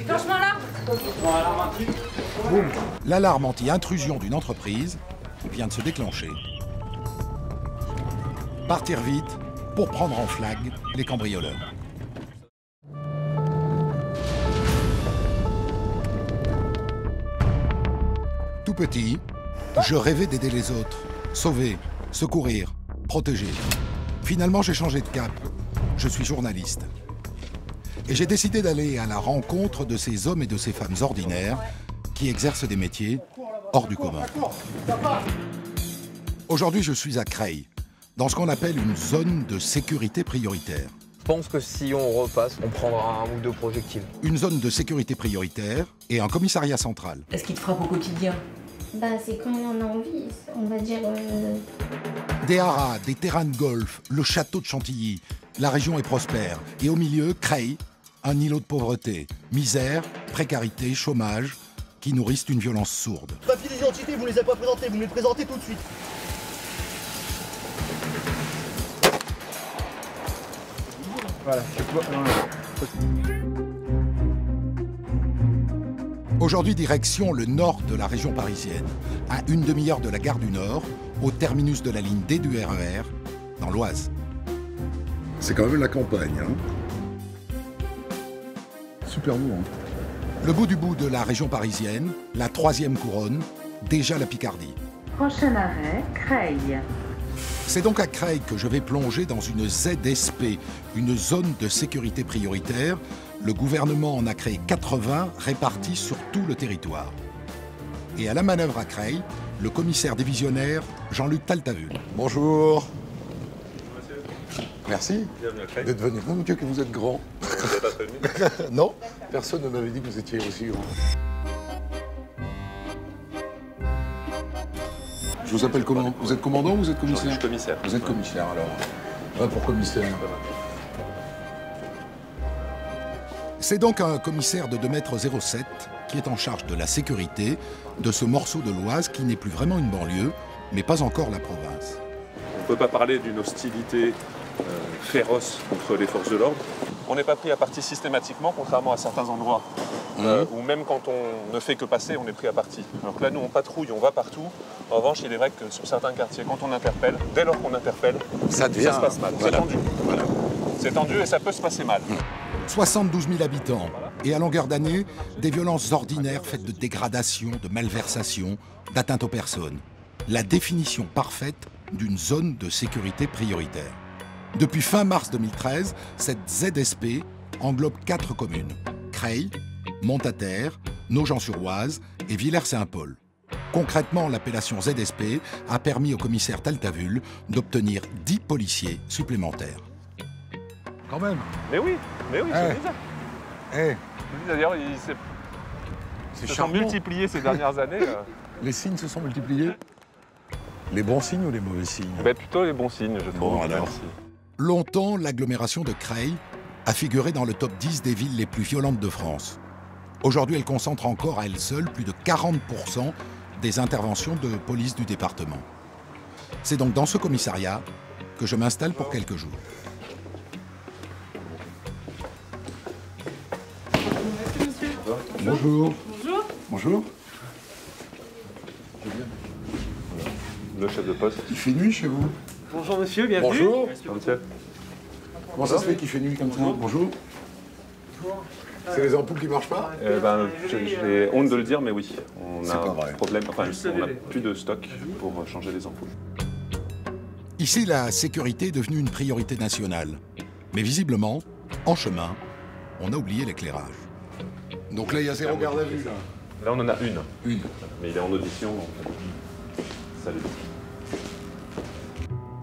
Déclenchement là. Boum. L'alarme anti-intrusion d'une entreprise vient de se déclencher. Partir vite pour prendre en flag les cambrioleurs. Tout petit, je rêvais d'aider les autres, sauver, secourir, protéger. Finalement, j'ai changé de cap. Je suis journaliste. Et j'ai décidé d'aller à la rencontre de ces hommes et de ces femmes ordinaires qui exercent des métiers hors du commun. Aujourd'hui, je suis à Creil, dans ce qu'on appelle une zone de sécurité prioritaire. Je pense que si on repasse, on prendra un ou deux projectiles. Une zone de sécurité prioritaire et un commissariat central. Est-ce qu'il te frappe au quotidien? Bah, c'est quand on en a envie, on va dire... Des haras, des terrains de golf, le château de Chantilly. La région est prospère. Et au milieu, Creil, un îlot de pauvreté, misère, précarité, chômage, qui nourrissent une violence sourde. Papier d'identité, vous ne les avez pas présentés, vous me les présentez tout de suite. Voilà, Aujourd'hui, direction le nord de la région parisienne, à une demi-heure de la gare du Nord, au terminus de la ligne D du RER, dans l'Oise. C'est quand même la campagne, hein. Super beau, hein. Le bout du bout de la région parisienne, la troisième couronne, déjà la Picardie. Prochain arrêt, Creil. C'est donc à Creil que je vais plonger dans une ZSP, une zone de sécurité prioritaire. Le gouvernement en a créé 80 répartis sur tout le territoire. Et à la manœuvre à Creil, le commissaire divisionnaire Jean-Luc Taltavul. Bonjour. Merci d'être venu. Mon Dieu, que vous êtes grand. Non, personne ne m'avait dit que vous étiez aussi grand. Je vous appelle comment? Vous êtes commandant ou vous êtes commissaire? Je suis commissaire. Vous êtes commissaire, alors. Ouais, pour commissaire. C'est donc un commissaire de 2,07 m qui est en charge de la sécurité de ce morceau de l'Oise qui n'est plus vraiment une banlieue, mais pas encore la province. On ne peut pas parler d'une hostilité féroce contre les forces de l'ordre. On n'est pas pris à partie systématiquement, contrairement à certains endroits où même quand on ne fait que passer, on est pris à partie. Alors que là, nous, on patrouille, on va partout. En revanche, il est vrai que sur certains quartiers, quand on interpelle, dès lors qu'on interpelle, ça se passe mal. Voilà. C'est tendu. Voilà. C'est tendu et ça peut se passer mal. 72 000 habitants, et à longueur d'année, des violences ordinaires faites de dégradation, de malversation, d'atteinte aux personnes. La définition parfaite d'une zone de sécurité prioritaire. Depuis fin mars 2013, cette ZSP englobe 4 communes. Creil, Montataire, Nogent-sur-Oise et Villers-Saint-Paul. Concrètement, l'appellation ZSP a permis au commissaire Taltavul d'obtenir 10 policiers supplémentaires. Quand même. Mais oui, c'est bizarre. D'ailleurs, ils se sont multipliés ces dernières années. Les signes se sont multipliés. Les bons signes ou les mauvais signes? Plutôt les bons signes, je trouve. Bon, alors. Merci. Longtemps, l'agglomération de Creil a figuré dans le top 10 des villes les plus violentes de France. Aujourd'hui, elle concentre encore à elle seule plus de 40% des interventions de police du département. C'est donc dans ce commissariat que je m'installe pour quelques jours. Bonjour. Bonjour. Bonjour. Le chef de poste. Il fait nuit chez vous? Bonjour monsieur, bienvenue. Bonjour. Monsieur. Comment ça se fait qu'il fait nuit comme ça? Bonjour. C'est les ampoules qui marchent pas? J'ai honte de le dire, mais oui. On C'est a pas un vrai. problème. Enfin, on n'a plus de stock pour changer les ampoules. Ici, la sécurité est devenue une priorité nationale. Mais visiblement, en chemin, on a oublié l'éclairage. Donc là, il y a 0 garde à vue, là. Là, on en a une. Une. Mais il est en audition, donc salut.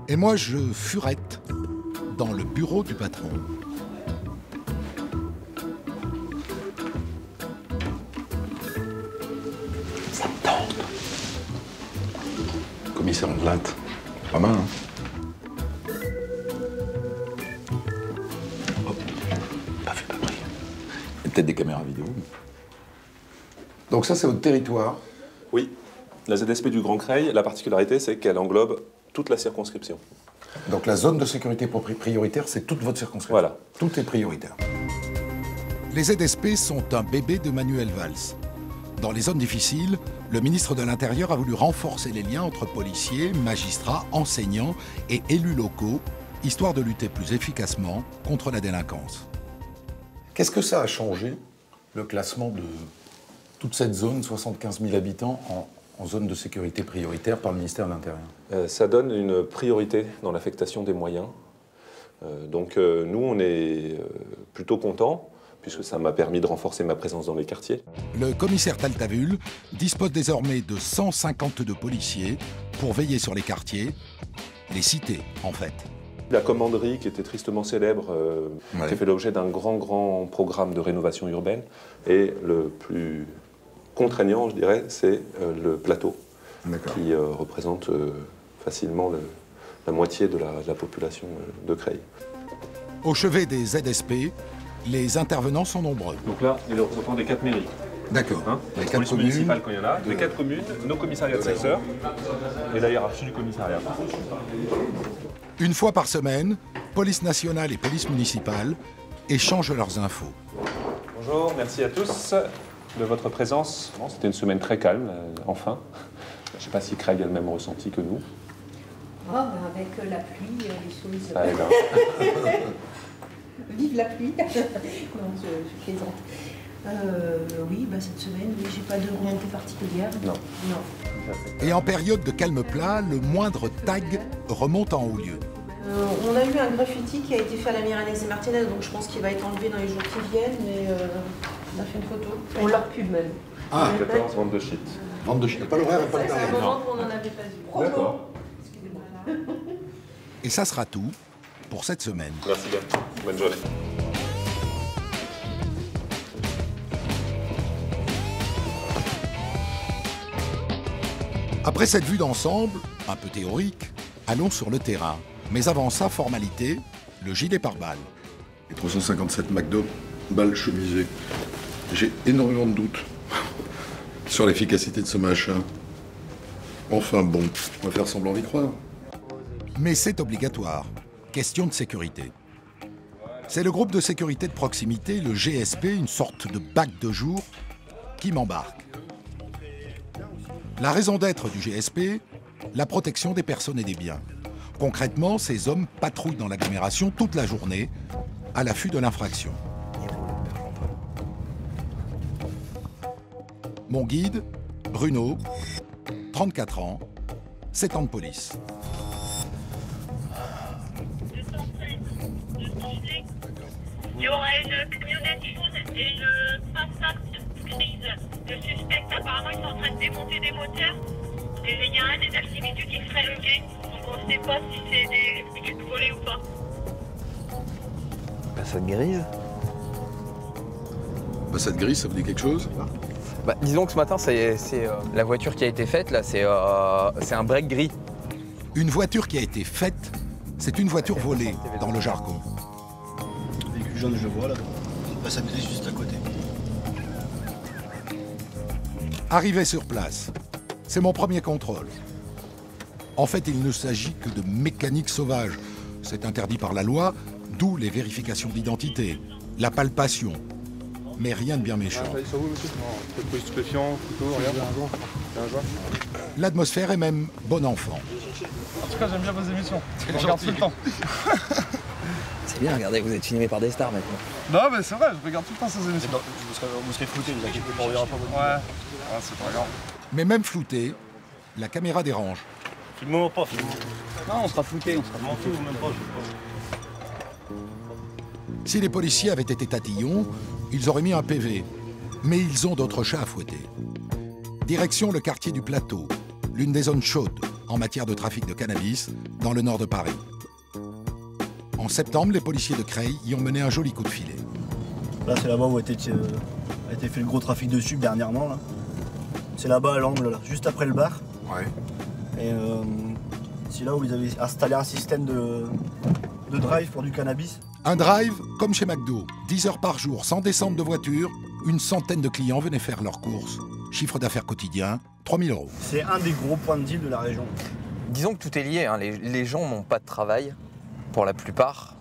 Et moi, je furette dans le bureau du patron. Ça me tente. Commissaire Ondelat. Pas mal, hein? Hop. Pas vu, pas pris. Il y a peut-être des caméras vidéo. Donc ça, c'est votre territoire. Oui. La ZSP du Grand Creil, la particularité, c'est qu'elle englobe toute la circonscription. Donc la zone de sécurité prioritaire, c'est toute votre circonscription. Voilà. Tout est prioritaire. Les ZSP sont un bébé de Manuel Valls. Dans les zones difficiles, le ministre de l'Intérieur a voulu renforcer les liens entre policiers, magistrats, enseignants et élus locaux, histoire de lutter plus efficacement contre la délinquance. Qu'est-ce que ça a changé, le classement de toute cette zone, 75 000 habitants, en zone de sécurité prioritaire par le ministère de l'Intérieur? Ça donne une priorité dans l'affectation des moyens. Nous, on est plutôt contents, puisque ça m'a permis de renforcer ma présence dans les quartiers. Le commissaire Taltavul dispose désormais de 152 policiers pour veiller sur les quartiers, les cités en fait. La commanderie, qui était tristement célèbre, qui a fait l'objet d'un grand programme de rénovation urbaine. Et le plus contraignant, je dirais, c'est le plateau, qui représente facilement la moitié de la population de Creil. Au chevet des ZSP, les intervenants sont nombreux. Donc là, il y a le représentant des 4 mairies. D'accord. Les 4 communes municipales quand il y en a, les 4 communes, nos commissariats de secteur et la hiérarchie du commissariat. Une fois par semaine, police nationale et police municipale échangent leurs infos. Bonjour, merci à tous de votre présence. Bon, c'était une semaine très calme, enfin. Je ne sais pas si Creil a le même ressenti que nous. Avec la pluie, les choses... Ça aide, hein. Vive la pluie. Non, je plaisante. Oui, cette semaine, j'ai pas de remontée particulière. Non. Et en période de calme plat, le moindre tag remonte en haut lieu. On a eu un graffiti qui a été fait à la Milanese et Martinez, donc je pense qu'il va être enlevé dans les jours qui viennent, mais on a fait une photo. On l'a pu même. 14, vente de shit. Vente de shit, pas l'horaire et pas le C'est tarif. un moment où on n'en avait pas vu. D'accord. Et ça sera tout pour cette semaine. Merci bien. Bonne journée. Après cette vue d'ensemble, un peu théorique, allons sur le terrain. Mais avant ça, formalité, le gilet pare-balles. Les 357 McDo, balles chemisées. J'ai énormément de doutes sur l'efficacité de ce machin. Enfin bon, on va faire semblant d'y croire. Mais c'est obligatoire. Question de sécurité. C'est le groupe de sécurité de proximité, le GSP, une sorte de bac de jour, qui m'embarque. La raison d'être du GSP, la protection des personnes et des biens. Concrètement, ces hommes patrouillent dans l'agglomération toute la journée, à l'affût de l'infraction. Mon guide, Bruno, 34 ans, 7 ans de police. Il y aura une camionnette jaune et une Passat grise. Le suspect, apparemment, ils sont en train de démonter des moteurs. Et il y a un des individus qui ferait le guet. Donc on ne sait pas si c'est des véhicules volés ou pas. Passat grise. Passat grise, ça vous dit quelque chose? Disons que ce matin, c'est la voiture qui a été faite, là, c'est un break gris. Une voiture qui a été faite, c'est une voiture volée, dans le jargon. Le véhicule jaune, je le vois là. Passat grise juste à côté. Arrivé sur place, c'est mon premier contrôle. En fait, il ne s'agit que de mécanique sauvage. C'est interdit par la loi, d'où les vérifications d'identité, la palpation. Mais rien de bien méchant. Sur vous, monsieur? Pas de stupéfiant, couteau, rien. Un joint. L'atmosphère est même bon enfant. En tout cas, j'aime bien vos émissions. Je regarde tout le temps. C'est bien, regardez, vous êtes filmé par des stars maintenant. Non, mais c'est vrai, je regarde tout le temps ces émissions. Vous serez flouté, vous inquiétez pas, on verra pas votre vidéo. Ouais, c'est pas grave. Mais même flouté, la caméra dérange. Filme-moi pas, filme-moi. Non, on sera flouté, on sera Je m'en fous, même pas, je veux pas. Si les policiers avaient été tatillons, ils auraient mis un PV. Mais ils ont d'autres chats à fouetter. Direction le quartier du Plateau, l'une des zones chaudes en matière de trafic de cannabis dans le nord de Paris. En septembre, les policiers de Creil y ont mené un joli coup de filet. Là, c'est là-bas où a été fait le gros trafic de sucre dernièrement. Là. C'est là-bas à l'angle, là, juste après le bar. Ouais. Et c'est là où ils avaient installé un système de drive pour du cannabis. Un drive comme chez McDo, 10 heures par jour, sans descente de voiture, une centaine de clients venaient faire leurs courses. Chiffre d'affaires quotidien, 3 000 €. C'est un des gros points de deal de la région. Disons que tout est lié, hein. Les gens n'ont pas de travail, pour la plupart.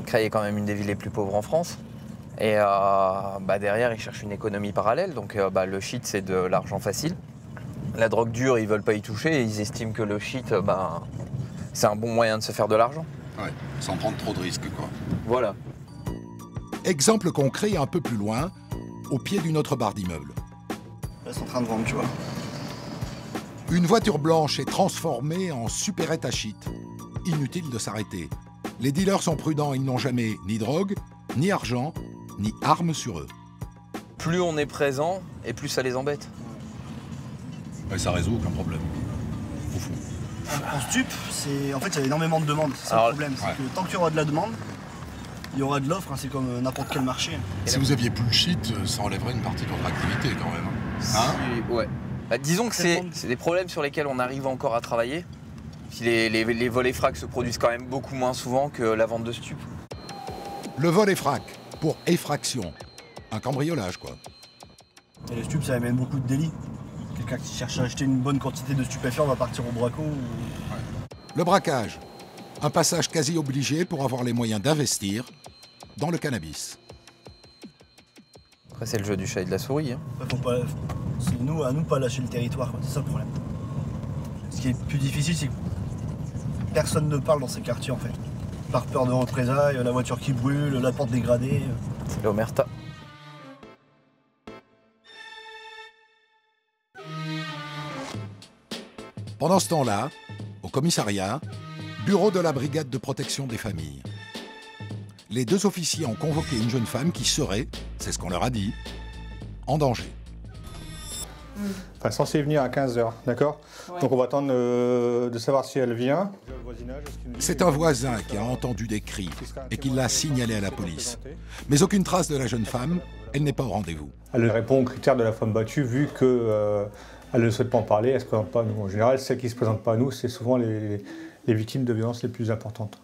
Creil est quand même une des villes les plus pauvres en France. Et derrière, ils cherchent une économie parallèle. Donc le shit, c'est de l'argent facile. La drogue dure, ils veulent pas y toucher. Et ils estiment que le shit, c'est un bon moyen de se faire de l'argent. Ouais, sans prendre trop de risques, quoi. Voilà. Exemple concret un peu plus loin, au pied d'une autre barre d'immeuble. Là, ils sont en train de vendre, tu vois. Une voiture blanche est transformée en supérette à shit. Inutile de s'arrêter. Les dealers sont prudents, ils n'ont jamais ni drogue, ni argent, ni armes sur eux. Plus on est présent, et plus ça les embête. Ouais, ça résout aucun problème. Au fond. En stup, en fait, il y a énormément de demandes. C'est ça le problème. C'est que tant qu'il y aura de la demande, il y aura de l'offre. C'est comme n'importe quel marché. Si vous aviez plus le shit, ça enlèverait une partie de votre activité quand même. Ouais. Disons que c'est des problèmes sur lesquels on arrive encore à travailler. Puis les vols et fracs se produisent quand même beaucoup moins souvent que la vente de stupes. Le vol et frac, pour effraction. Un cambriolage, quoi. Et les stupes, ça amène beaucoup de délits. Quelqu'un qui cherche à acheter une bonne quantité de stupéfiants va partir au braco. Le braquage, un passage quasi obligé pour avoir les moyens d'investir dans le cannabis. Après, c'est le jeu du chat et de la souris. Hein. C'est à nous pas lâcher le territoire, quoi. C'est ça le problème. Ce qui est plus difficile, c'est que personne ne parle dans ces quartiers, en fait. Par peur de représailles, la voiture qui brûle, la porte dégradée. C'est l'omerta. Pendant ce temps-là, au commissariat, bureau de la brigade de protection des familles. Les deux officiers ont convoqué une jeune femme qui serait, c'est ce qu'on leur a dit, en danger. Enfin, censée venir à 15h, d'accord? Ouais. Donc on va attendre de savoir si elle vient. C'est un voisin qui a entendu des cris et qui l'a signalé à la police. Mais aucune trace de la jeune femme, elle n'est pas au rendez-vous. Elle répond aux critères de la femme battue vu qu'elle ne souhaite pas en parler, elle ne se présente pas à nous. En général, celles qui ne se présentent pas à nous, c'est souvent les victimes de violences les plus importantes.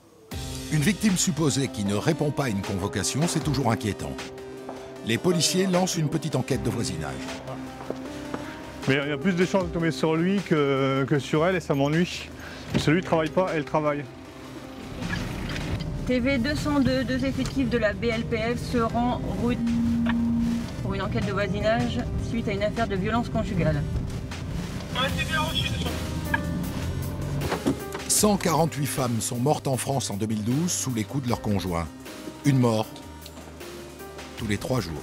Une victime supposée qui ne répond pas à une convocation, c'est toujours inquiétant. Les policiers lancent une petite enquête de voisinage. Mais il y a plus de chances de tomber sur lui que sur elle et ça m'ennuie. Celui ne travaille pas, elle travaille. TV 202, deux effectifs de la BLPF se rend route pour une enquête de voisinage suite à une affaire de violence conjugale. 148 femmes sont mortes en France en 2012 sous les coups de leurs conjoints. Une mort tous les 3 jours.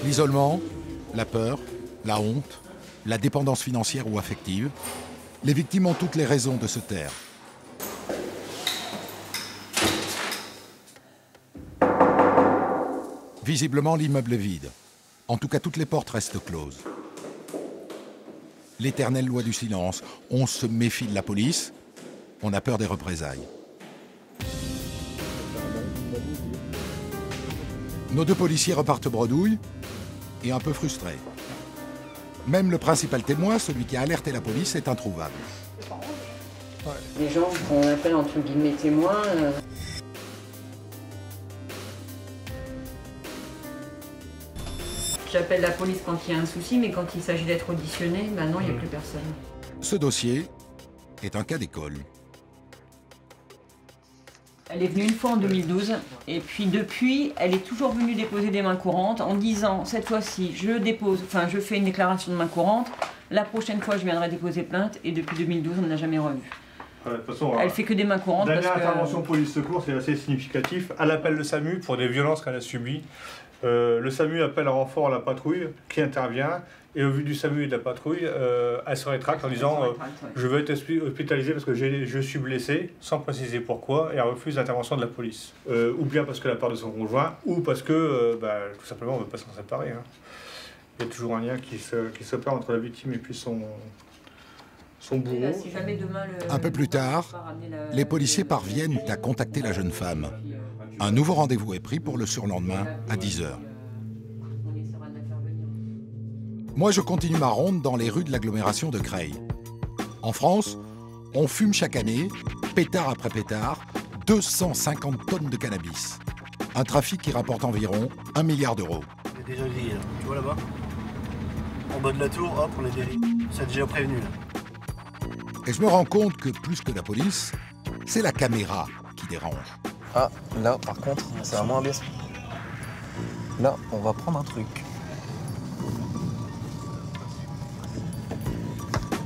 L'isolement, la peur, la honte, la dépendance financière ou affective, les victimes ont toutes les raisons de se taire. Visiblement, l'immeuble est vide. En tout cas, toutes les portes restent closes. L'éternelle loi du silence. On se méfie de la police, on a peur des représailles. Nos deux policiers repartent bredouille et un peu frustrés. Même le principal témoin, celui qui a alerté la police, est introuvable. Les gens qu'on appelle entre guillemets témoins... J'appelle la police quand il y a un souci, mais quand il s'agit d'être auditionné, ben non, il n'y a plus personne. Ce dossier est un cas d'école. Elle est venue une fois en 2012, et puis depuis, elle est toujours venue déposer des mains courantes en disant, cette fois-ci, je fais une déclaration de main courante, la prochaine fois, je viendrai déposer plainte, et depuis 2012, on ne l'a jamais revue. De toute façon, elle fait que des mains courantes. Dernière intervention police-secours, c'est assez significatif. Elle appelle le SAMU pour des violences qu'elle a subies. Le SAMU appelle en renfort la patrouille qui intervient et au vu du SAMU et de la patrouille, elle se rétracte en disant je veux être hospitalisée parce que je suis blessée, sans préciser pourquoi, et elle refuse l'intervention de la police. Ou bien parce qu'elle a peur de son conjoint, ou parce que tout simplement on ne veut pas s'en séparer. Hein. Il y a toujours un lien qui s'opère entre la victime et puis son bourreau. Là, si jamais demain un peu plus tard, les policiers parviennent à contacter la jeune femme. Un nouveau rendez-vous est pris pour le surlendemain à 10h. Moi, je continue ma ronde dans les rues de l'agglomération de Creil. En France, on fume chaque année, pétard après pétard, 250 tonnes de cannabis. Un trafic qui rapporte environ 1 milliard d'euros. C'est déjà grillé là. Tu vois là-bas? En bas de la tour, hop, on est dérivé. Ça a déjà prévenu là. Et je me rends compte que plus que la police, c'est la caméra qui dérange. Ah, là, par contre, ça va moins bien. Là, on va prendre un truc.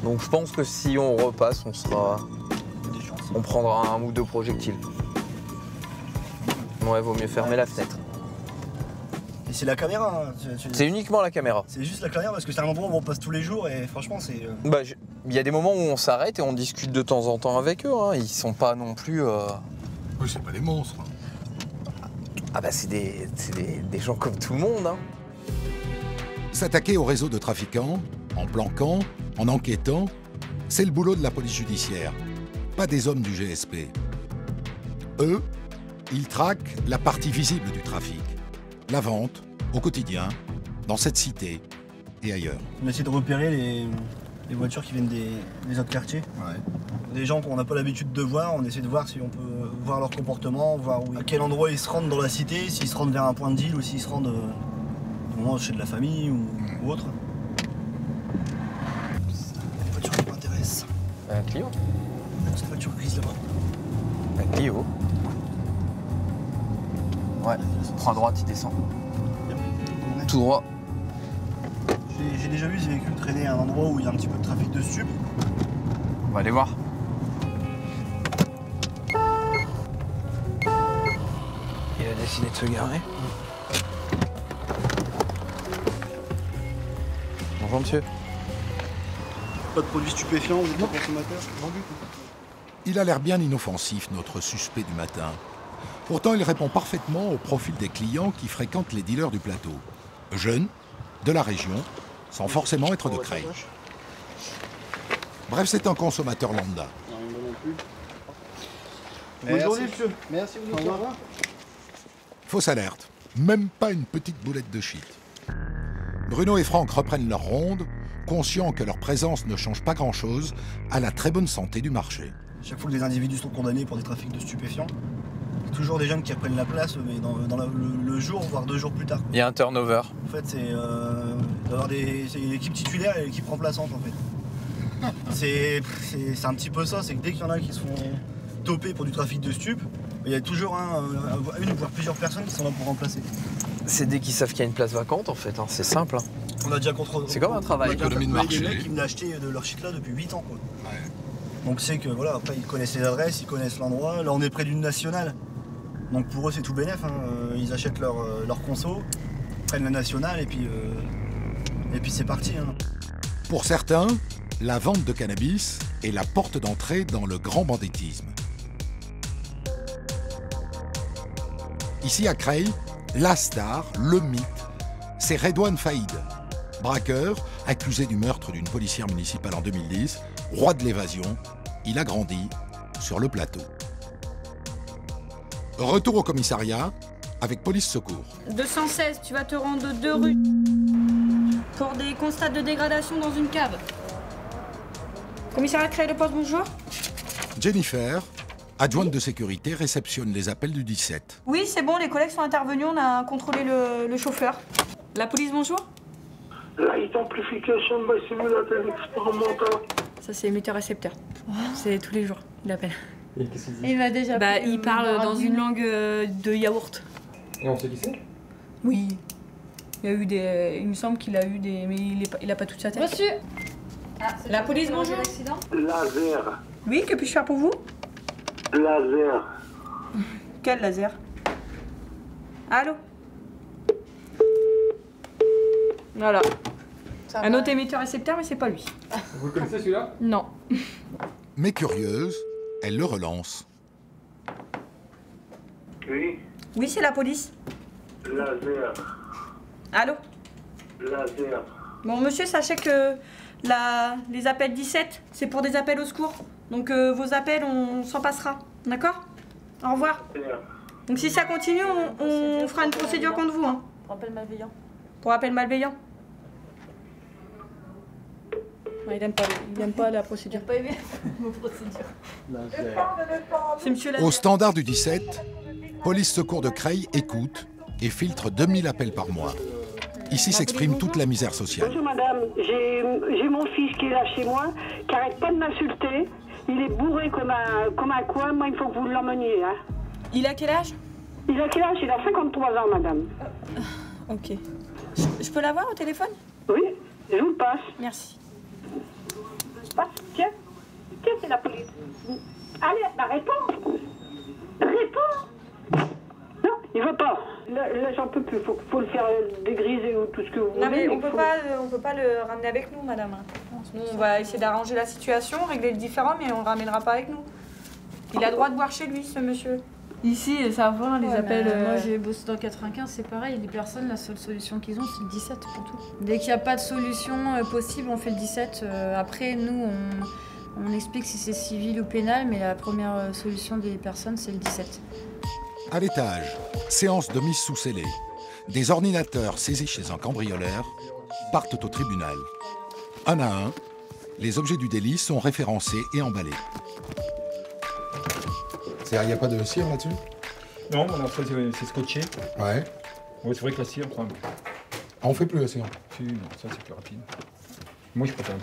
Donc je pense que si on repasse, on prendra 1 ou 2 projectiles. Ouais, vaut mieux fermer la fenêtre. Et c'est la caméra. Hein. C'est uniquement la caméra. C'est juste la caméra parce que c'est un endroit où on passe tous les jours et franchement c'est... Bah, il y a des moments où on s'arrête et on discute de temps en temps avec eux. Hein. Ils sont pas non plus... Oui, c'est pas des monstres. Ah bah c'est des gens comme tout le monde. Hein. S'attaquer au réseau de trafiquants, en planquant, en enquêtant, c'est le boulot de la police judiciaire, pas des hommes du GSP. Eux, ils traquent la partie visible du trafic, la vente, au quotidien, dans cette cité et ailleurs. On essaie de repérer les voitures qui viennent des autres quartiers. Ouais. Des gens qu'on n'a pas l'habitude de voir, on essaie de voir si on peut voir leur comportement, voir à quel endroit ils se rendent dans la cité, s'ils se rendent vers un point de deal ou s'ils se rendent chez de la famille ou autre. La voiture qui m'intéresse. Un Clio. C'est la voiture grise là-bas. Un Clio. Ouais, prends à droite, il descend. Tout droit. J'ai déjà vu ces véhicules traîner à un endroit où il y a un petit peu de trafic de stup. On va aller voir. Il a décidé de se garer. Bonjour monsieur. Pas de produits stupéfiants, vous êtes pas consommateur? Il a l'air bien inoffensif, notre suspect du matin. Pourtant, il répond parfaitement au profil des clients qui fréquentent les dealers du plateau. Jeunes, de la région, sans forcément être de Creil. Bref, c'est un consommateur lambda. Bonne journée, monsieur. Merci, vous nous revoir. Fausse alerte, même pas une petite boulette de shit. Bruno et Franck reprennent leur ronde, conscients que leur présence ne change pas grand-chose à la très bonne santé du marché. Chaque fois que des individus sont condamnés pour des trafics de stupéfiants, il y a toujours des jeunes qui reprennent la place, mais dans le jour, voire 2 jours plus tard. Il y a un turnover. En fait, c'est d'avoir l'équipe titulaire et l'équipe remplaçante, en fait. C'est un petit peu ça, c'est que dès qu'il y en a qui se font toper pour du trafic de stupes, il y a toujours une voire plusieurs personnes qui sont là pour remplacer. C'est dès qu'ils savent qu'il y a une place vacante, en fait. Hein. C'est simple. Hein. On a déjà contrôlé. C'est comme un travail. Économie de marché. Des mecs qui venaient acheter de leur shit là depuis 8 ans, quoi. Ouais. Donc c'est que voilà, après ils connaissent les adresses, ils connaissent l'endroit. Là on est près d'une nationale. Donc pour eux c'est tout bénef, hein. Ils achètent leur conso, prennent la nationale et puis c'est parti. Hein. Pour certains, la vente de cannabis est la porte d'entrée dans le grand banditisme. Ici à Creil, la star, le mythe, c'est Redouane Faïd, braqueur, accusé du meurtre d'une policière municipale en 2010, roi de l'évasion. Il a grandi sur le plateau. Retour au commissariat avec police secours. 216, tu vas te rendre 2 rues pour des constats de dégradation dans une cave. Commissariat Creil le poste, bonjour. Jennifer, adjointe de sécurité, réceptionne les appels du 17. Oui, c'est bon, les collègues sont intervenus, on a contrôlé le chauffeur. La police, bonjour. La identification de ma simulateur expérimental. Ça, c'est muteur-récepteur. C'est tous les jours, il appelle. Et qu'est-ce qu'il dit? Il va déjà. Il parle dans une langue de yaourt. Et on sait qui c'est? Oui. Il y a eu des. Il me semble qu'il a eu des. Mais il a pas toute sa tête. Monsieur. La police, bonjour. Laser. Oui, que puis-je faire pour vous? Laser. Quel laser? Allô? Voilà. Un autre émetteur-récepteur, mais c'est pas lui. Vous le connaissez celui-là? Non. Mais curieuse, elle le relance. Oui. Oui, c'est la police. Laser. Allô? Laser. Bon, monsieur, sachez que les appels 17, c'est pour des appels au secours. Donc vos appels, on s'en passera. D'accord? Au revoir. Donc si ça continue, on fera une procédure contre vous. Hein. Pour appel malveillant. Pour appel malveillant. Non, il aime pas la procédure. Il n'a pas aimé vos procédures. C'est monsieur Au standard du 17, police secours de Creil écoute et filtre 2000 appels par mois. Ici s'exprime toute la misère sociale. Bonjour madame, j'ai mon fils qui est là chez moi, qui arrête pas de m'insulter. Il est bourré comme un coin, moi il faut que vous l'emmeniez. Hein. Il a quel âge? Il a quel âge? Il a 53 ans madame. Ok. Je peux l'avoir au téléphone? Oui, je vous le passe. Merci. Je passe, tiens, c'est la police. Allez, bah réponds. Réponds. Non, il veut pas. Là j'en peux plus, faut le faire dégriser ou tout ce que vous voulez. Non mais on peut pas le ramener avec nous, madame. Nous, on va essayer d'arranger la situation, régler le différend, mais on le ramènera pas avec nous. Il a droit de boire chez lui, ce monsieur. Ici, ça va, les appels... Moi, j'ai bossé dans 95, c'est pareil. Les personnes, la seule solution qu'ils ont, c'est le 17 pour tout. Dès qu'il n'y a pas de solution possible, on fait le 17. Après, nous, on explique si c'est civil ou pénal, mais la première solution des personnes, c'est le 17. À l'étage, séance de mise sous scellé. Des ordinateurs saisis chez un cambrioleur partent au tribunal. Un à un, les objets du délit sont référencés et emballés. Il n'y a pas de cire là-dessus? Non, on a fait, c'est scotché. Ouais. Oui, c'est vrai que la cire, on on fait plus la cire. Si, non, ça c'est plus rapide. Moi, je préfère,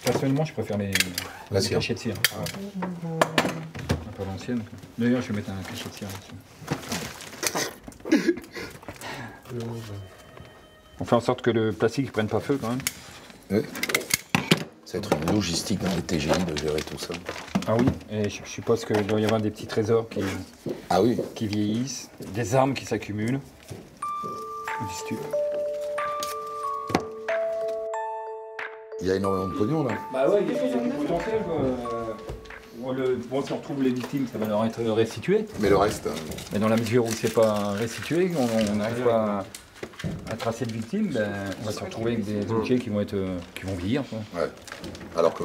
personnellement, je préfère les cachets de cire. Ouais. Un peu l'ancienne. D'ailleurs, je vais mettre un cachet de cire là-dessus. On fait en sorte que le plastique ne prenne pas feu quand même. Oui. Ça va être une logistique dans les TGI de gérer tout ça. Ah oui, et je suppose qu'il doit y avoir des petits trésors qui vieillissent, des armes qui s'accumulent. Il y a énormément de pognon là. Bah ouais, il y a du potentiel quoi. Bon, si on retrouve les victimes, ça va leur être restitué. Mais le reste... Mais dans la mesure où c'est pas restitué, on n'arrive pas à tracer de victimes, ben, on va se retrouver avec des objets qui vont vieillir. Quoi. Ouais. Alors que...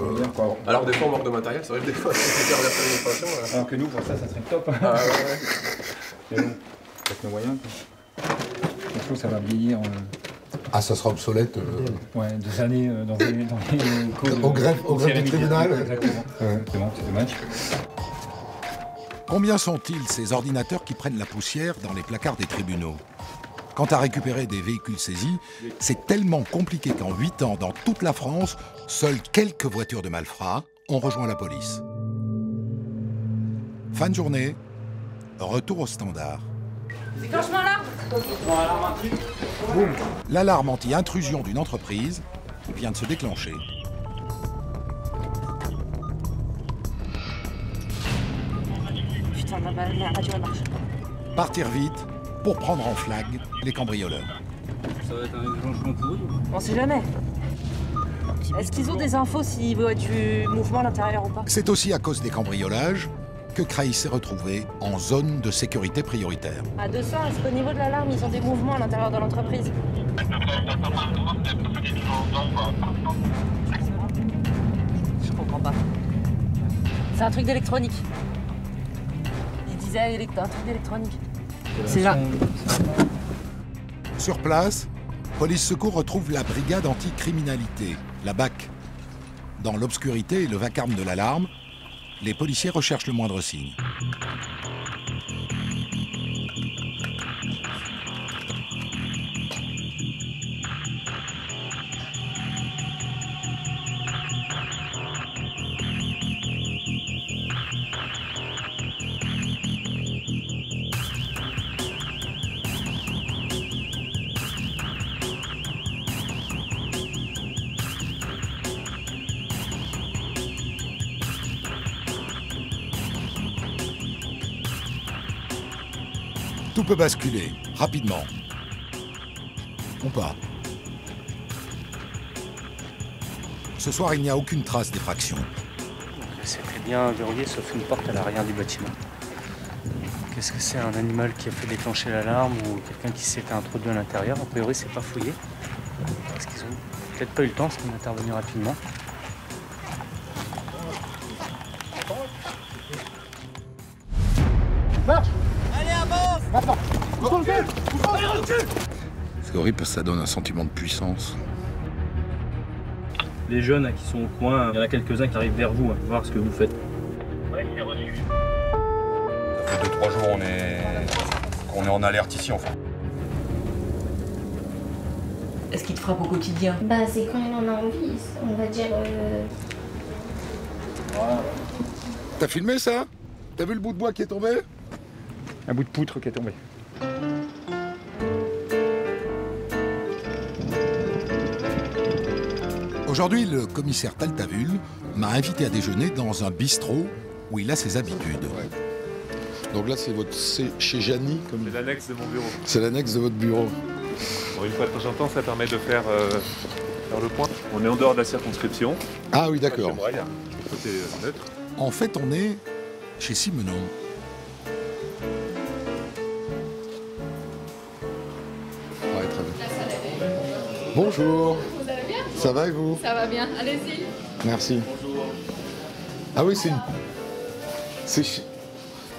Alors des fois on manque de matériel, c'est vrai que des fois c'est faire verser l'administration. Alors que nous, pour ça serait top. Ah ouais. Mais bon, peut-être nos moyens. Je trouve que ça va vieillir. Ah, ça sera obsolète. Ouais, des années dans les codes. Au greffe du tribunal. Exactement. C'est bon, c'est dommage. Combien sont-ils ces ordinateurs qui prennent la poussière dans les placards des tribunaux? Quant à récupérer des véhicules saisis, c'est tellement compliqué qu'en 8 ans, dans toute la France, seules quelques voitures de malfrats ont rejoint la police. Fin de journée, retour au standard. Déclenchement là. L'alarme anti-intrusion d'une entreprise vient de se déclencher. Putain, la radio elle marche. Partir vite pour prendre en flag les cambrioleurs. Ça va être un déclenchement pour eux? On sait jamais. Est-ce qu'ils ont des infos s'il y a du mouvement à l'intérieur ou pas? C'est aussi à cause des cambriolages que Creil s'est retrouvé en zone de sécurité prioritaire. À 200, est-ce qu'au niveau de l'alarme, ils ont des mouvements à l'intérieur de l'entreprise? Je comprends pas. C'est un truc d'électronique. Il disait un truc d'électronique. C'est là. Sur place, Police Secours retrouve la brigade anticriminalité, la BAC. Dans l'obscurité et le vacarme de l'alarme, les policiers recherchent le moindre signe. Tout peut basculer, rapidement. Ou pas. Ce soir, il n'y a aucune trace d'effraction. C'est très bien verrouillé, sauf une porte à l'arrière du bâtiment. Qu'est-ce que c'est? Un animal qui a fait déclencher l'alarme ou quelqu'un qui s'est introduit à l'intérieur? A priori, c'est pas fouillé. Parce qu'ils ont peut-être pas eu le temps, parce qu'on est intervenu rapidement. Marche! Allez, avance! Maintenant! C'est horrible parce que ça donne un sentiment de puissance. Les jeunes qui sont au coin, il y en a quelques-uns qui arrivent vers vous, voir ce que vous faites. Ouais, c'est reçu. Ça fait 2-3 jours qu'on est en alerte ici, enfin. Est-ce qu'il te frappe au quotidien? Bah c'est quand il en a envie, on va dire... T'as filmé ça? T'as vu le bout de bois qui est tombé? Un bout de poutre qui est tombé. Aujourd'hui, le commissaire Taltavul m'a invité à déjeuner dans un bistrot où il a ses habitudes. Donc là, c'est chez Gianni comme... C'est l'annexe de mon bureau. C'est l'annexe de votre bureau. Bon, une fois de temps en temps, ça permet de faire le point. On est en dehors de la circonscription. Ah oui, d'accord. Côté neutre. En fait, on est chez Simenon. Ouais, très bien. Bonjour. Vous allez bien? Ça va et vous? Ça va bien, allez-y. Merci. Ah oui, c'est une...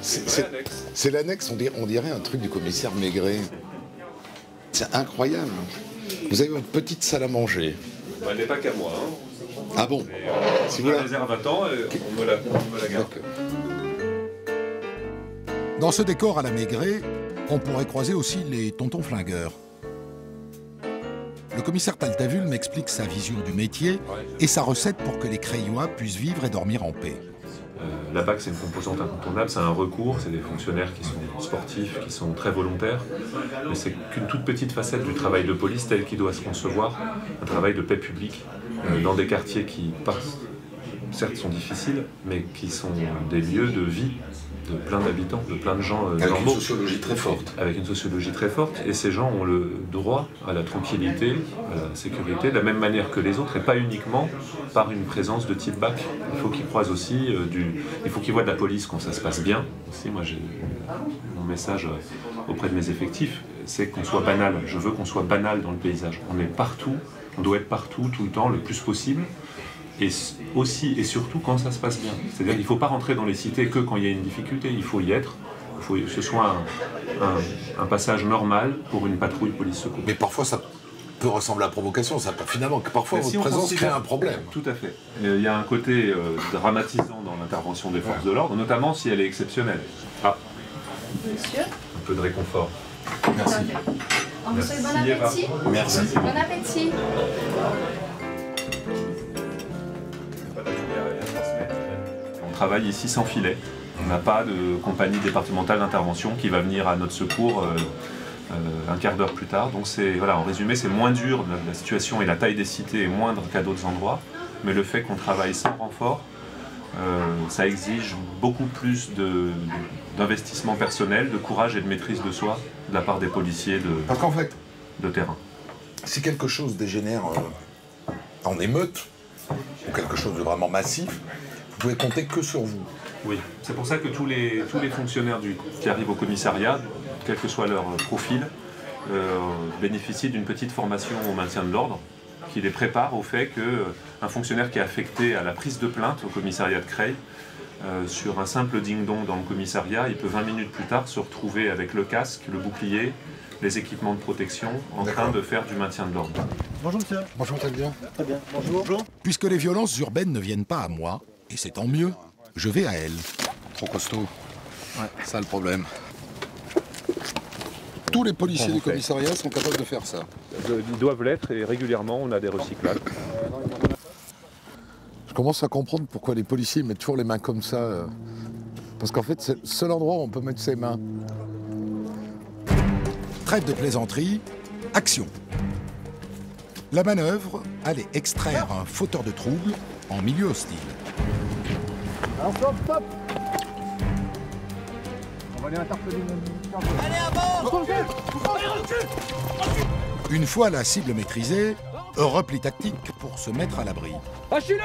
C'est l'annexe, on dirait un truc du commissaire Maigret. C'est incroyable. Vous avez votre petite salle à manger. Elle n'est pas qu'à moi. Hein. Ah bon? Si vous la réserve à temps, on me la garde. Dans ce décor à la Maigret, on pourrait croiser aussi les tontons flingueurs. Le commissaire Taltavul m'explique sa vision du métier et sa recette pour que les Crayois puissent vivre et dormir en paix. La BAC, c'est une composante incontournable, c'est un recours, c'est des fonctionnaires qui sont sportifs, qui sont très volontaires, mais c'est qu'une toute petite facette du travail de police tel qu'il doit se concevoir, un travail de paix publique, dans des quartiers qui, certes, sont difficiles, mais qui sont des lieux de vie de plein d'habitants, de plein de gens normaux. Avec une sociologie très forte. Avec une sociologie très forte, et ces gens ont le droit à la tranquillité, à la sécurité, de la même manière que les autres, et pas uniquement par une présence de type BAC. Il faut qu'ils croisent aussi il faut qu'ils voient de la police quand ça se passe bien. Aussi, moi, j'ai mon message auprès de mes effectifs, c'est qu'on soit banal. Je veux qu'on soit banal dans le paysage. On est partout, on doit être partout, tout le temps, le plus possible. Et aussi et surtout quand ça se passe bien. C'est-à-dire qu'il ne faut pas rentrer dans les cités que quand il y a une difficulté, il faut y être. Il faut que ce soit un passage normal pour une patrouille police-secours. Mais parfois ça peut ressembler à la provocation, ça, finalement, que parfois votre présence crée un problème. Tout à fait. Il y a un côté dramatisant dans l'intervention des forces de l'ordre, notamment si elle est exceptionnelle. Ah. Monsieur. Un peu de réconfort. Merci. Monsieur, bon appétit. Merci. Bon appétit. On travaille ici sans filet. On n'a pas de compagnie départementale d'intervention qui va venir à notre secours un quart d'heure plus tard. Donc voilà, en résumé, c'est moins dur, la situation et la taille des cités est moindre qu'à d'autres endroits, mais le fait qu'on travaille sans renfort, ça exige beaucoup plus d'investissement personnel, de courage et de maîtrise de soi de la part des policiers Parce qu'en fait, de terrain. Si quelque chose dégénère en émeute, ou quelque chose de vraiment massif, vous pouvez compter que sur vous. Oui, c'est pour ça que tous les fonctionnaires qui arrivent au commissariat, quel que soit leur profil, bénéficient d'une petite formation au maintien de l'ordre, qui les prépare au fait qu'un fonctionnaire qui est affecté à la prise de plainte au commissariat de Creil, sur un simple ding-dong dans le commissariat, il peut 20 minutes plus tard se retrouver avec le casque, le bouclier, les équipements de protection, en train de faire du maintien de l'ordre. Bonjour monsieur. Bonjour, très bien. Très bien. Bonjour. Puisque les violences urbaines ne viennent pas à moi, et c'est tant mieux, je vais à elle. Trop costaud. Ouais, ça le problème. Tous les policiers du commissariat sont capables de faire ça. Ils doivent l'être et régulièrement on a des recyclages. Je commence à comprendre pourquoi les policiers mettent toujours les mains comme ça. Parce qu'en fait, c'est le seul endroit où on peut mettre ses mains. Trêve de plaisanterie, action. La manœuvre allait extraire un fauteur de troubles en milieu hostile. Alors stop. On va aller interpeller mon... Allez à bord. Une fois la cible maîtrisée, un repli tactique pour se mettre à l'abri. Lâchez-le.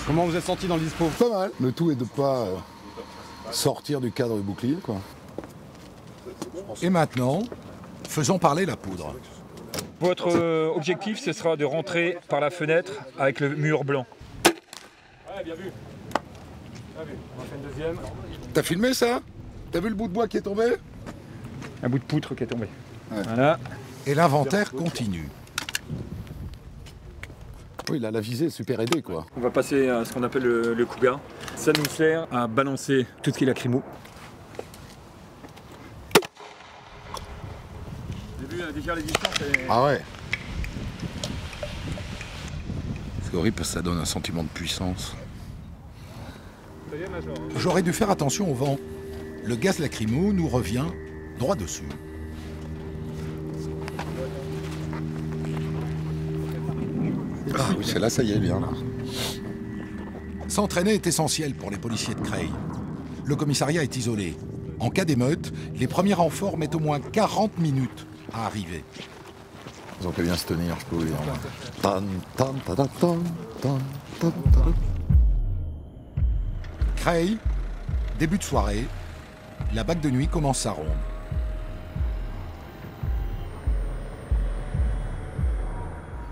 Comment vous êtes senti dans le dispo? Pas mal. Le tout est de ne pas sortir du cadre du bouclier, quoi. Et maintenant, faisons parler la poudre. Votre objectif, ce sera de rentrer par la fenêtre avec le mur blanc. Ouais, bien vu. Bien vu. On en fait une deuxième. T'as filmé ça? T'as vu le bout de bois qui est tombé? Un bout de poutre qui est tombé. Ouais. Voilà. Et l'inventaire continue. Oui, là, la visée est super aidée, quoi. On va passer à ce qu'on appelle le Cougar. Ça nous sert à balancer tout ce qui est lacrymo. Vous avez vu déjà les distances Ah ouais. C'est horrible parce que ça donne un sentiment de puissance. J'aurais dû faire attention au vent. Le gaz lacrymo nous revient droit dessus. Ah oui, c'est là, ça y est, bien là. S'entraîner est essentiel pour les policiers de Creil. Le commissariat est isolé. En cas d'émeute, les premiers renforts mettent au moins 40 minutes à arriver. Ils ont qu'à bien se tenir, je peux vous dire. Creil, début de soirée, la BAC de nuit commence sa ronde.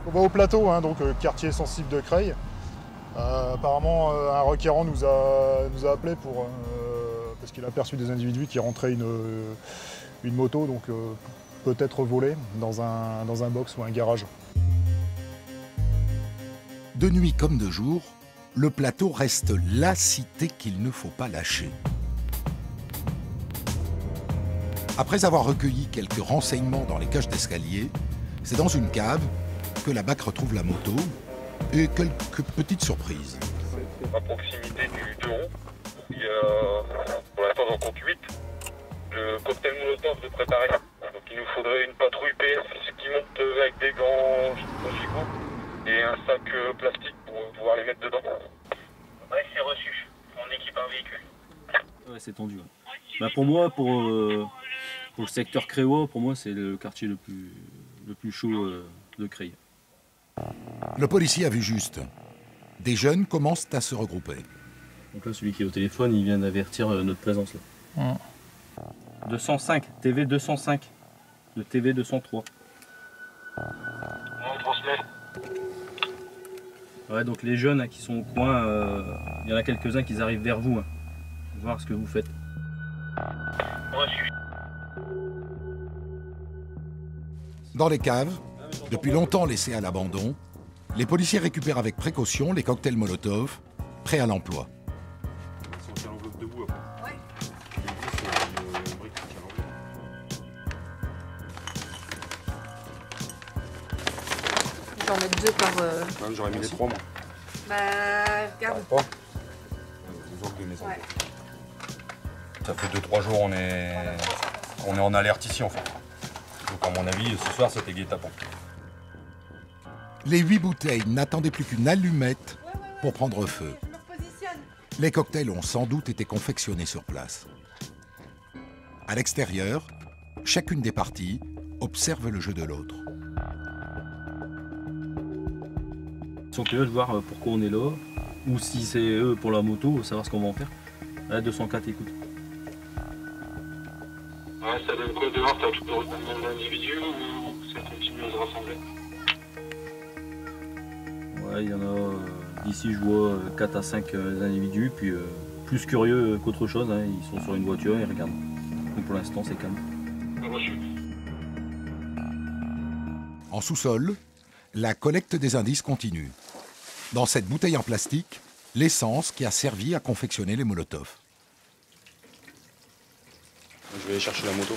On va au plateau, hein, donc quartier sensible de Creil. Apparemment, un requérant nous a appelé parce qu'il a aperçu des individus qui rentraient une moto, donc peut-être volée, dans un box ou un garage. De nuit comme de jour, le plateau reste la cité qu'il ne faut pas lâcher. Après avoir recueilli quelques renseignements dans les cages d'escalier, c'est dans une cave que la BAC retrouve la moto et quelques petites surprises. À proximité du 2 roues, il y a pour l'instant j'en compte 8, le cocktail Molotov de préparer. Donc il nous faudrait une patrouille PS qui monte avec des gants gigots et un sac plastique pour pouvoir les mettre dedans. Ouais, c'est reçu. On équipe un véhicule. Ouais, c'est tendu. Ouais. Bah pour moi, pour le secteur créois, pour moi c'est le quartier le plus chaud de Creil. Le policier a vu juste. Des jeunes commencent à se regrouper. Donc là, celui qui est au téléphone, il vient d'avertir notre présence là. 205, TV 205, de TV 203. On transmet. Ouais, donc les jeunes qui sont au coin, il y en a quelques-uns qui arrivent vers vous, voir ce que vous faites. Reçu. Dans les caves, depuis longtemps laissées à l'abandon, les policiers récupèrent avec précaution les cocktails Molotov, prêts à l'emploi. Je vais en mettre 2 par... J'aurais mis les 3 moi. Bah, regarde. Ouais. Ça fait 2-3 jours on est en alerte ici en fait. Donc à mon avis, ce soir c'était guet-apens. Les 8 bouteilles n'attendaient plus qu'une allumette pour prendre feu. Les cocktails ont sans doute été confectionnés sur place. À l'extérieur, chacune des parties observe le jeu de l'autre. Ils sont curieux de voir pourquoi on est là, ou si c'est eux pour la moto, savoir ce qu'on va en faire. Là, 204, écoute. Ouais, ça donne quoi dehors? T'as toujours le même nombre d'individus ou ça continue à se rassembler? Ouais, il y en a, d'ici je vois 4 à 5 individus, puis plus curieux qu'autre chose, hein, ils sont sur une voiture, ils regardent. Donc pour l'instant c'est calme. En sous-sol, la collecte des indices continue. Dans cette bouteille en plastique, l'essence qui a servi à confectionner les Molotov. Je vais aller chercher la moto.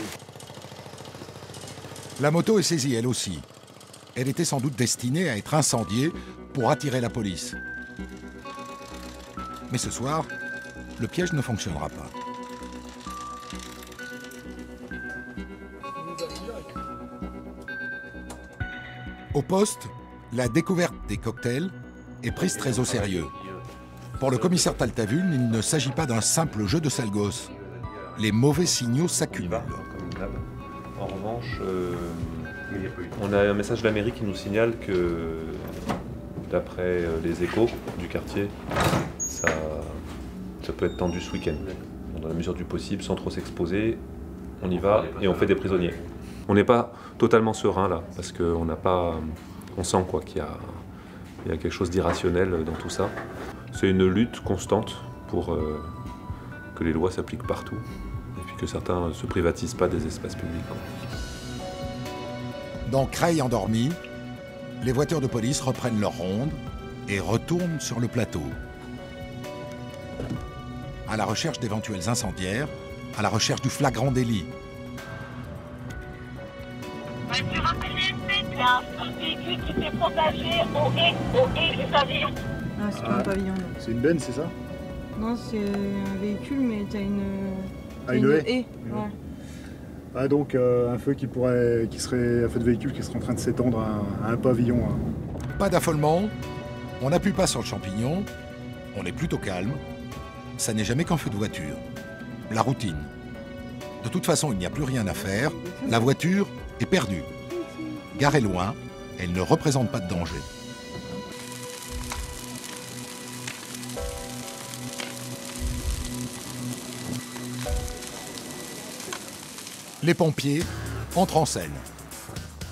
La moto est saisie elle aussi. Elle était sans doute destinée à être incendiée pour attirer la police. Mais ce soir, le piège ne fonctionnera pas. Au poste, la découverte des cocktails est prise très au sérieux. Pour le commissaire Taltavulne, il ne s'agit pas d'un simple jeu de sale gosse. Les mauvais signaux s'accumulent. En revanche, on a un message de la mairie qui nous signale que, d'après les échos du quartier, ça peut être tendu ce week-end. Dans la mesure du possible, sans trop s'exposer, on y va et on fait des prisonniers. On n'est pas totalement serein là, parce qu'on n'a pas, on sent quoi qu'il y a quelque chose d'irrationnel dans tout ça. C'est une lutte constante pour que les lois s'appliquent partout et puis que certains ne se privatisent pas des espaces publics. Dans Creil endormi, les voitures de police reprennent leur ronde et retourne sur le plateau. À la recherche d'éventuels incendiaires, à la recherche du flagrant délit. Un véhicule qui s'est propagé au haie du pavillon. Ah, c'est pas un pavillon. C'est une benne, c'est ça? Non, c'est un véhicule, mais t'as une. Ah, une haie. Ouais. Ah, donc un feu qui serait un feu de véhicule qui serait en train de s'étendre à un pavillon. Hein. Pas d'affolement, on n'appuie pas sur le champignon, on est plutôt calme. Ça n'est jamais qu'un feu de voiture. La routine. De toute façon, il n'y a plus rien à faire. La voiture est perdue. Garée loin, elle ne représente pas de danger. Les pompiers entrent en scène.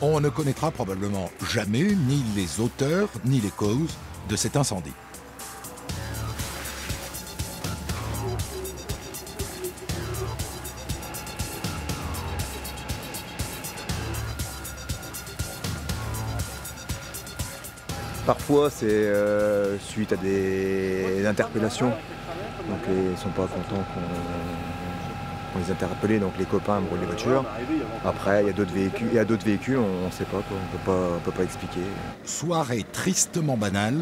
On ne connaîtra probablement jamais ni les auteurs ni les causes de cet incendie. Parfois, c'est suite à des interpellations. Donc, ils ne sont pas contents qu'on les interpelle, donc les copains brûlent les voitures. Après, il y a d'autres véhicules, on ne sait pas, quoi. On peut pas expliquer. Soirée tristement banale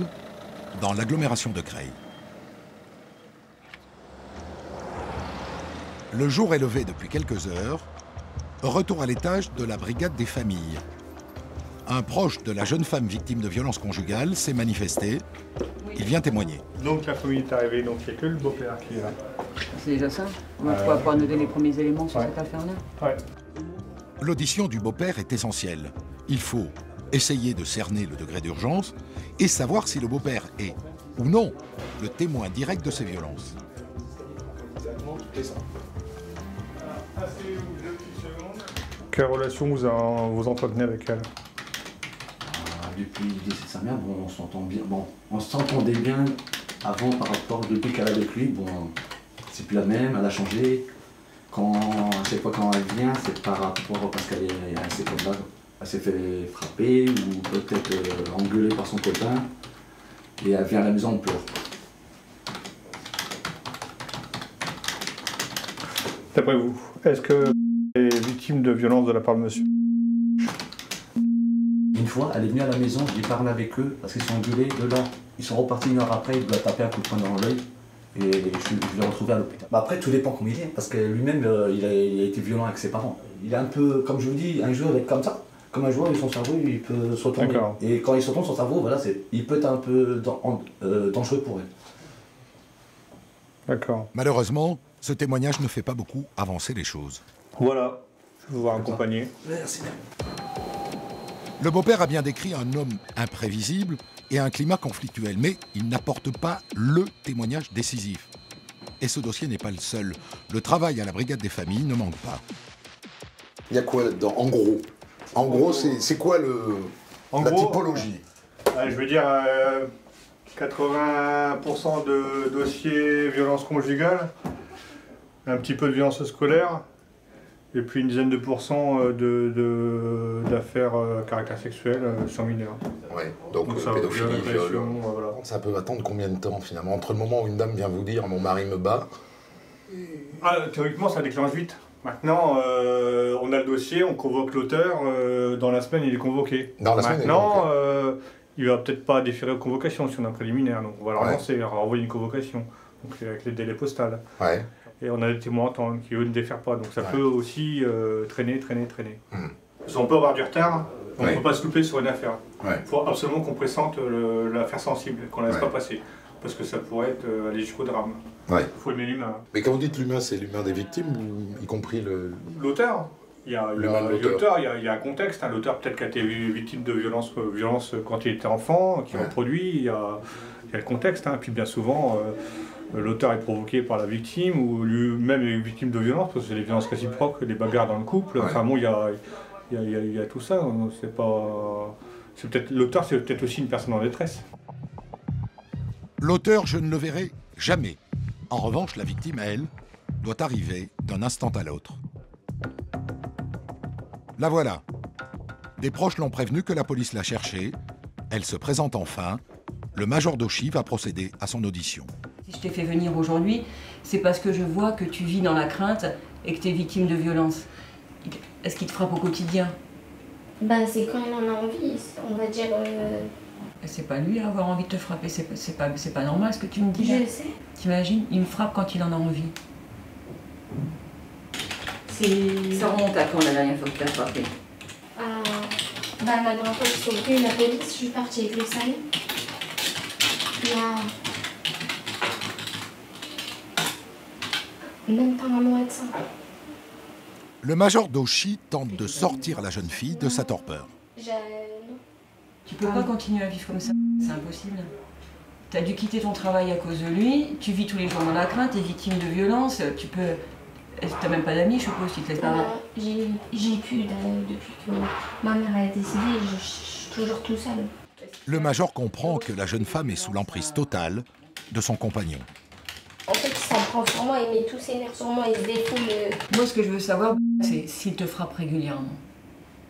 dans l'agglomération de Creil. Le jour est levé depuis quelques heures. Retour à l'étage de la brigade des familles. Un proche de la jeune femme victime de violences conjugales s'est manifesté. Il vient témoigner. Donc la famille est arrivée, donc il n'y a que le beau-père qui est là. C'est déjà ça. On va pouvoir nous donner les premiers éléments sur cette affaire-là. Ouais. L'audition du beau-père est essentielle. Il faut essayer de cerner le degré d'urgence et savoir si le beau-père est, ou non, le témoin direct de ces violences. Quelle relation vous entretenez avec elle? Depuis le décès de sa mère, bon, on s'entend bien. Bon, on s'entendait bien avant par rapport depuis qu'elle est avec lui. Bon, c'est plus la même, elle a changé. Je sais pas quand elle vient, c'est par rapport parce qu'elle est assez comme là. Elle s'est fait frapper ou peut-être engueuler par son copain. Et elle vient à la maison, on pleure. D'après vous, est-ce que elle est victime de violence de la part de monsieur? Une fois, elle est venue à la maison, j'ai parlé avec eux parce qu'ils sont engueulés. De là, ils sont repartis une heure après, il lui a tapé un coup de poing dans l'œil. Et je l'ai retrouvé à l'hôpital. Bah après, tout dépend comment il est, parce que lui-même, il a été violent avec ses parents. Il est un peu, comme je vous dis, un joueur est comme ça. Comme un joueur, son cerveau, il peut se retourner. Et quand il se retourne, son cerveau, voilà, il peut être un peu dangereux pour elle. D'accord. Malheureusement, ce témoignage ne fait pas beaucoup avancer les choses. Voilà, je vais vous accompagner. Merci. Le beau-père a bien décrit un homme imprévisible et un climat conflictuel, mais il n'apporte pas le témoignage décisif. Et ce dossier n'est pas le seul. Le travail à la brigade des familles ne manque pas. Il y a quoi là-dedans, en gros? En gros, c'est quoi la typologie? Je veux dire, 80% de dossiers violence conjugale, un petit peu de violence scolaire, et puis une dizaine de pourcents d'affaires caractère sexuel sur mineurs. Ouais, donc pédophilie, viol. Voilà. Ça peut attendre combien de temps finalement? Entre le moment où une dame vient vous dire « mon mari me bat » théoriquement, ça déclenche vite. Maintenant, on a le dossier, on convoque l'auteur, dans la semaine il est convoqué. Maintenant, il ne va peut-être pas déférer aux convocations si on a un préliminaire, donc on va le relancer, on va renvoyer une convocation, donc avec les délais postales. Ouais. Et on a des témoins entendants qui eux ne défèrent pas, donc ça peut aussi traîner. Parce qu'on peut avoir du retard, on ne peut pas se louper sur une affaire. Il faut absolument qu'on pressente l'affaire sensible, qu'on ne la laisse pas passer, parce que ça pourrait aller jusqu'au drame. Il faut aimer l'humain. Mais quand vous dites l'humain, c'est l'humain des victimes, ou y compris l'auteur? Il y a un contexte. L'auteur peut-être qui a été victime de violence quand il était enfant, qui reproduit, il y a le contexte. Et puis bien souvent, l'auteur est provoqué par la victime, ou lui-même est victime de violence, parce que c'est les violences réciproques, des bagarres dans le couple. Enfin bon, il y a tout ça. L'auteur, c'est peut-être aussi une personne en détresse. L'auteur, je ne le verrai jamais. En revanche, la victime, elle, doit arriver d'un instant à l'autre. La voilà. Des proches l'ont prévenu que la police l'a cherchée. Elle se présente enfin. le major Dauchy va procéder à son audition. Si je t'ai fait venir aujourd'hui, c'est parce que je vois que tu vis dans la crainte et que tu es victime de violence. Est-ce qu'il te frappe au quotidien? Ben, c'est quand il en a envie, on va dire... C'est pas lui à avoir envie de te frapper, c'est pas normal ce que tu me dis. Je sais. T'imagines, il me frappe quand il en a envie. Ça remonte à quand la dernière fois que tu l'as frappé? La dernière fois que je suis sortie de la police, je suis partie avec le SAMU. Même pas un mois de ça. Le major Dauchy tente de sortir la jeune fille de sa torpeur. Tu peux pas continuer à vivre comme ça, c'est impossible. T'as dû quitter ton travail à cause de lui, tu vis tous les jours dans la crainte, t'es victime de violence, tu peux... T'as même pas d'amis, je suppose, tu te laisses pas... J'ai plus d'amis depuis que ma mère a décédé, je suis toujours tout seul. Le major comprend que la jeune femme est sous l'emprise totale de son compagnon. En fait, il s'en prend sur moi, il met tous ses nerfs sur moi, il se défoule. Moi, ce que je veux savoir, c'est s'il te frappe régulièrement.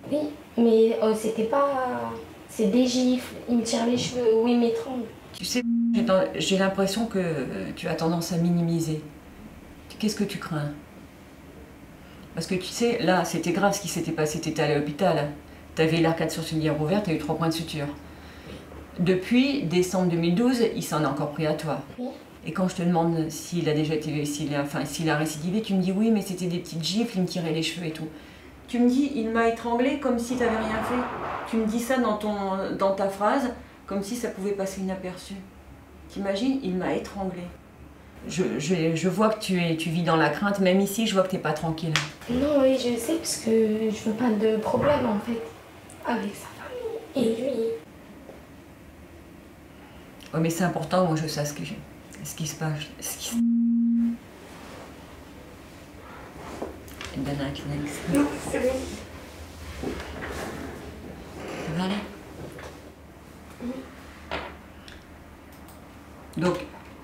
Oui, mais c'était pas... C'est des gifles, il me tire les cheveux ou il m'étrangle. Tu sais, j'ai l'impression que tu as tendance à minimiser. Qu'est-ce que tu crains? Parce que tu sais, là, c'était grave ce qui s'était passé, t'étais à l'hôpital. T'avais l'arcade sourcilière ouverte, t'as eu 3 points de suture. Depuis décembre 2012, il s'en est encore pris à toi. Oui. Et quand je te demande s'il a déjà été, s'il a récidivé, tu me dis oui, mais c'était des petites gifles, il me tirait les cheveux et tout. Tu me dis, il m'a étranglé comme si t'avais rien fait. Tu me dis ça dans ta phrase, comme si ça pouvait passer inaperçu. T'imagines, il m'a étranglé. Je vois que tu vis dans la crainte, même ici, je vois que t'es pas tranquille. Non, oui, je sais, parce que je veux pas de problème, en fait, avec sa famille et lui. Oui, mais c'est important, moi, je sais ce qui se passe. Donne un Kleenex. Non, c'est bon. Ça va aller? Donc,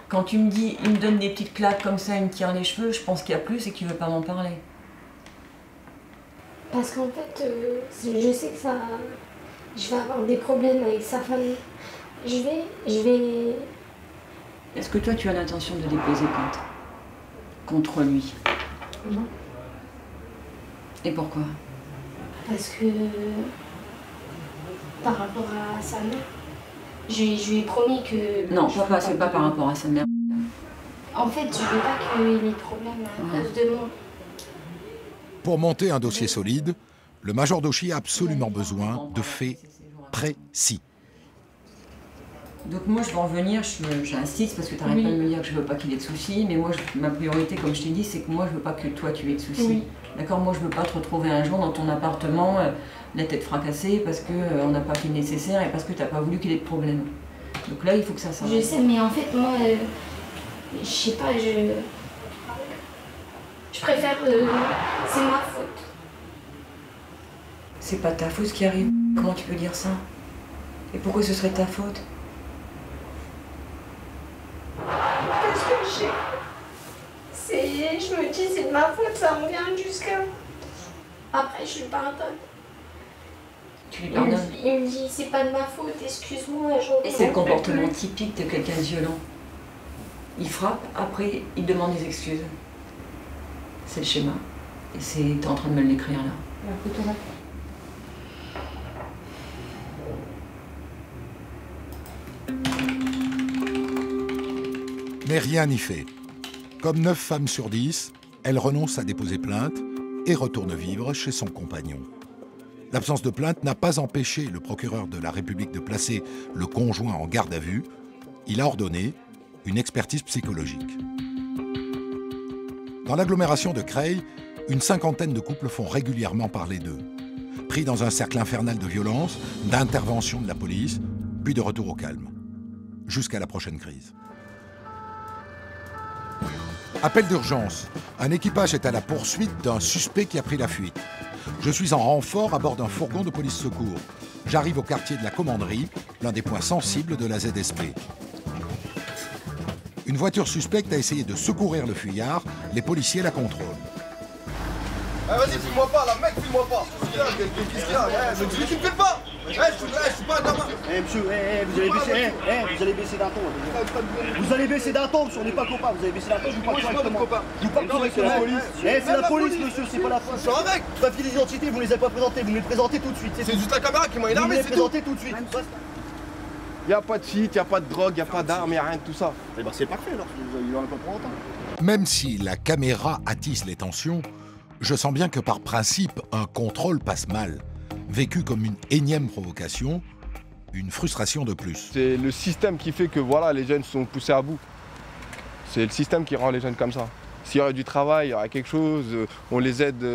quand tu me dis, il me donne des petites claques comme ça, il me tire les cheveux, je pense qu'il y a plus et que tu veux pas m'en parler. Parce qu'en fait, je sais que ça... Je vais avoir des problèmes avec sa famille. Je vais... Est-ce que toi, tu as l'intention de déposer plainte contre lui? Non. Et pourquoi? Parce que... Par rapport à sa mère, je lui ai promis que... Non, papa, c'est pas par rapport à sa mère. En fait, je veux pas qu'il ait de problème à cause de moi. Pour monter un dossier solide, le major Dauchy a absolument besoin de faits précis. Donc moi, je vais en venir, j'insiste parce que tu n'arrêtes pas de me dire que je veux pas qu'il ait de soucis, mais moi, ma priorité, comme je t'ai dit, c'est que moi, je veux pas que toi, tu aies de soucis. Oui. D'accord? Moi, je veux pas te retrouver un jour dans ton appartement, la tête fracassée, parce qu'on n'a pas fait le nécessaire et parce que tu n'as pas voulu qu'il ait de problème. Donc là, il faut que ça s'arrête. Je sais, mais en fait, moi, je sais pas, je préfère... c'est ma faute. C'est pas ta faute ce qui arrive. Comment tu peux dire ça? Et pourquoi ce serait ta faute? Parce que je me dis, c'est de ma faute, ça me vient jusqu'à... Après, je lui pardonne. Tu lui pardonnes? Il me dit, c'est pas de ma faute, excuse-moi. Et c'est le comportement typique de quelqu'un de violent. Il frappe, après, il demande des excuses. C'est le schéma. Et t'es en train de me l'écrire là. La photo là. Mais rien n'y fait. Comme 9 femmes sur 10, elle renonce à déposer plainte et retourne vivre chez son compagnon. L'absence de plainte n'a pas empêché le procureur de la République de placer le conjoint en garde à vue. Il a ordonné une expertise psychologique. Dans l'agglomération de Creil, une cinquantaine de couples font régulièrement parler d'eux. Pris dans un cercle infernal de violence, d'intervention de la police, puis de retour au calme. Jusqu'à la prochaine crise. Appel d'urgence. Un équipage est à la poursuite d'un suspect qui a pris la fuite. Je suis en renfort à bord d'un fourgon de police secours. J'arrive au quartier de la Commanderie, l'un des points sensibles de la ZSP. Une voiture suspecte a essayé de secourir le fuyard. Les policiers la contrôlent. Ah, vas-y, file-moi pas, là, mec, file-moi pas. Qu'est-ce qu'il y a? Me dis-lui qu'il me file pas. Je suis pas un gamin. Monsieur, vous allez baisser d'un ton. Vous allez baisser d'un ton, on n'est pas copains. Vous allez baisser d'un ton, je vous parle correctement. Je vous parle correctement. C'est la police, monsieur, c'est pas la police. Je suis un mec. Papier d'identité, vous ne les avez pas présentés, vous me les présentez tout de suite. C'est juste la caméra qui m'a énervé, c'est tout. Vous me les présentez tout de suite. Il n'y a pas de shit, il n'y a pas de drogue, il n'y a pas d'armes, il n'y a rien de tout ça. Eh ben c'est parfait alors, il en a pas pour longtemps. Même si la caméra attise les tensions, je sens bien que par principe, un contrôle passe mal. Vécu comme une énième provocation, une frustration de plus. C'est le système qui fait que voilà, les jeunes sont poussés à bout. C'est le système qui rend les jeunes comme ça. S'il y aurait du travail, il y aurait quelque chose, on les aide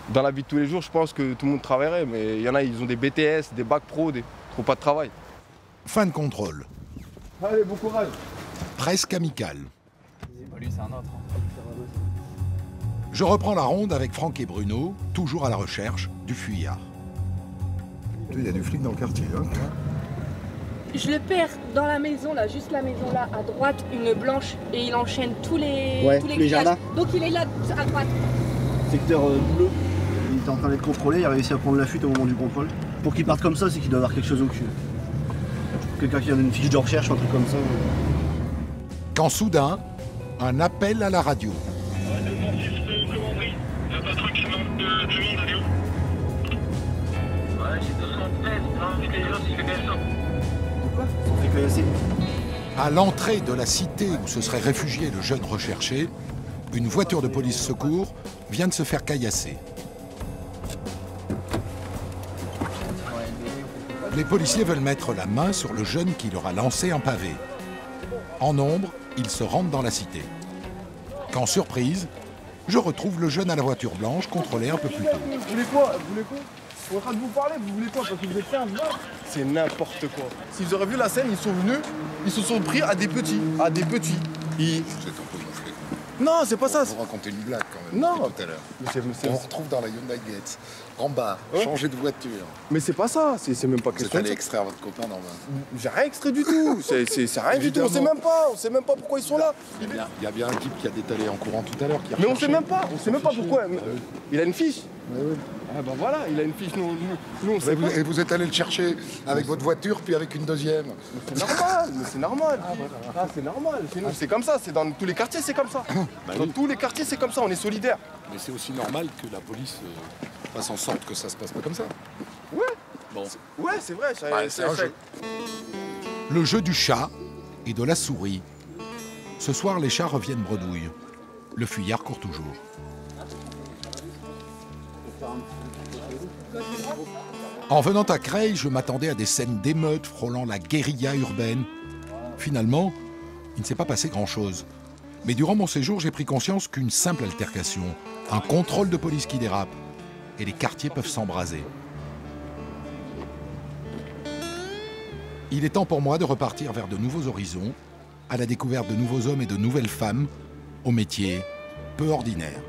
dans la vie de tous les jours, je pense que tout le monde travaillerait. Mais il y en a, ils ont des BTS, des bacs pro, ils trouvent pas de travail. Fin de contrôle. Allez, bon courage. Presque amical. C'est pas lui, c'est un autre. Je reprends la ronde avec Franck et Bruno, toujours à la recherche du fuyard. Il y a du flic dans le quartier. Hein. Je le perds dans la maison, là, juste la maison là, à droite, une blanche, et il enchaîne tous les jardins. Donc il est là, à droite. Secteur bleu, il était en train d'être contrôlé, il a réussi à prendre la fuite au moment du contrôle. Pour qu'il parte comme ça, c'est qu'il doit avoir quelque chose au cul. Quelqu'un qui a une fiche de recherche, un truc comme ça. Quand soudain, un appel à la radio. À l'entrée de la cité où se serait réfugié le jeune recherché, une voiture de police secours vient de se faire caillasser. Les policiers veulent mettre la main sur le jeune qui leur a lancé un pavé. En nombre, ils se rendent dans la cité. Quand surprise, je retrouve le jeune à la voiture blanche contrôlé un peu plus tôt. Vous voulez quoi? Je suis en train de vous parler, vous voulez quoi? Parce que vous êtes 15 là. C'est n'importe quoi. S'ils auraient vu la scène, ils sont venus, ils se sont pris à des petits. Vous êtes un peu gonflé. Non, c'est pas ça. Vous racontez une blague quand même. Non. Tout à l'heure. On retrouve dans la Hyundai Getz, en bas, changer de voiture. Mais c'est pas ça, c'est même pas question. Vous êtes allé extraire votre copain dans J'ai rien extrait du tout. C'est rien du tout. On sait même pas pourquoi ils sont là. Il y a bien un type qui a détalé en courant tout à l'heure. Mais on sait même pas pourquoi. Il a une fiche. Ah bah voilà, il a une fiche, nous on sait pas. Et vous êtes allé le chercher avec votre voiture, puis avec une deuxième. C'est normal, mais c'est normal. C'est normal, chez nous c'est comme ça, c'est dans tous les quartiers c'est comme ça. Dans tous les quartiers c'est comme ça, on est solidaires. Mais c'est aussi normal que la police fasse en sorte que ça se passe pas comme ça. Ouais. Bon. Ouais, c'est vrai. C'est un jeu. Le jeu du chat et de la souris. Ce soir, les chats reviennent bredouille. Le fuyard court toujours. En venant à Creil, je m'attendais à des scènes d'émeutes frôlant la guérilla urbaine. Finalement, il ne s'est pas passé grand-chose. Mais durant mon séjour, j'ai pris conscience qu'une simple altercation, un contrôle de police qui dérape, et les quartiers peuvent s'embraser. Il est temps pour moi de repartir vers de nouveaux horizons, à la découverte de nouveaux hommes et de nouvelles femmes, au métier peu ordinaire.